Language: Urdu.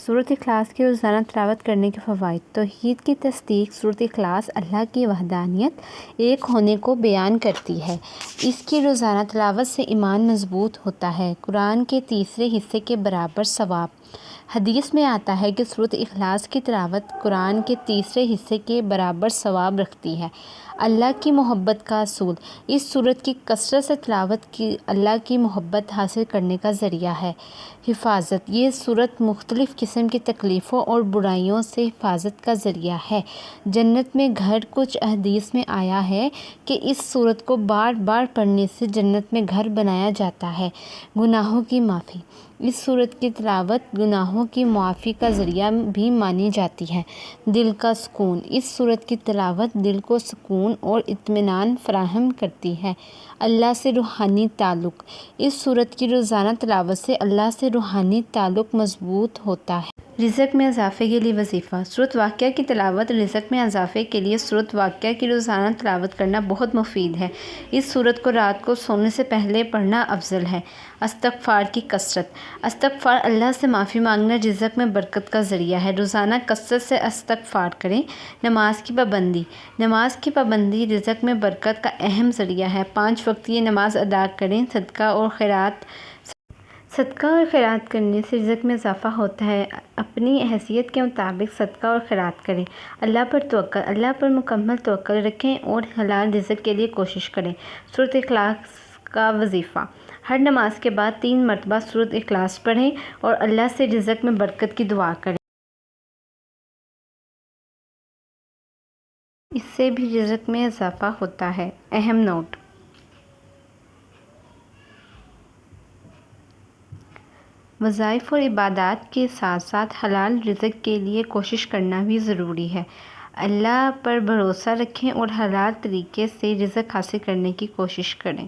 سورۃ اخلاص کی روزانہ تلاوت کرنے کے فوائد۔ توحید کی تصدیق۔ سورۃ اخلاص اللہ کی وحدانیت، ایک ہونے کو بیان کرتی ہے۔ اس کی روزانہ تلاوت سے ایمان مضبوط ہوتا ہے۔ قرآن کے تیسرے حصے کے برابر ثواب۔ حدیث میں آتا ہے کہ سورۃ اخلاص کی تلاوت قرآن کے تیسرے حصے کے برابر ثواب رکھتی ہے۔ اللہ کی محبت کا اصول۔ اس سورت کی کثرت سے تلاوت کی اللہ کی محبت حاصل کرنے کا ذریعہ ہے۔ حفاظت۔ یہ سورت مختلف قسم کی تکلیفوں اور برائیوں سے حفاظت کا ذریعہ ہے۔ جنت میں گھر۔ کچھ احادیث میں آیا ہے کہ اس سورت کو بار بار پڑھنے سے جنت میں گھر بنایا جاتا ہے۔ گناہوں کی معافی۔ اس سورت کی تلاوت گناہوں کی معافی کا ذریعہ بھی مانی جاتی ہے۔ دل کا سکون۔ اس سورت کی تلاوت دل کو سکون اور اطمینان فراہم کرتی ہے۔ اللہ سے روحانی تعلق۔ اس سورت کی روزانہ تلاوت سے اللہ سے روحانی تعلق مضبوط ہوتا ہے۔ رزق میں اضافے کے لیے وظیفہ۔ سورۃ واقعہ کی تلاوت۔ رزق میں اضافے کے لیے سورۃ واقعہ کی روزانہ تلاوت کرنا بہت مفید ہے۔ اس سورت کو رات کو سونے سے پہلے پڑھنا افضل ہے۔ استغفار کی کثرت۔ استغفار اللہ سے معافی مانگنا رزق میں برکت کا ذریعہ ہے۔ روزانہ کثرت سے استغفار کریں۔ نماز کی پابندی۔ نماز کی پابندی رزق میں برکت کا اہم ذریعہ ہے۔ 5 وقتیہ نماز ادا کریں۔ صدقہ اور خیرات کرنے سے رزق میں اضافہ ہوتا ہے۔ اپنی حیثیت کے مطابق صدقہ اور خیرات کریں۔ اللہ پر توکل۔ اللہ پر مکمل توکل رکھیں اور حلال رزق کے لیے کوشش کریں۔ سورۃ اخلاص کا وظیفہ۔ ہر نماز کے بعد 3 مرتبہ سورۃ اخلاص پڑھیں اور اللہ سے رزق میں برکت کی دعا کریں۔ اس سے بھی رزق میں اضافہ ہوتا ہے۔ اہم نوٹ: وظائف اور عبادات کے ساتھ ساتھ حلال رزق کے لیے کوشش کرنا بھی ضروری ہے۔ اللہ پر بھروسہ رکھیں اور حلال طریقے سے رزق حاصل کرنے کی کوشش کریں۔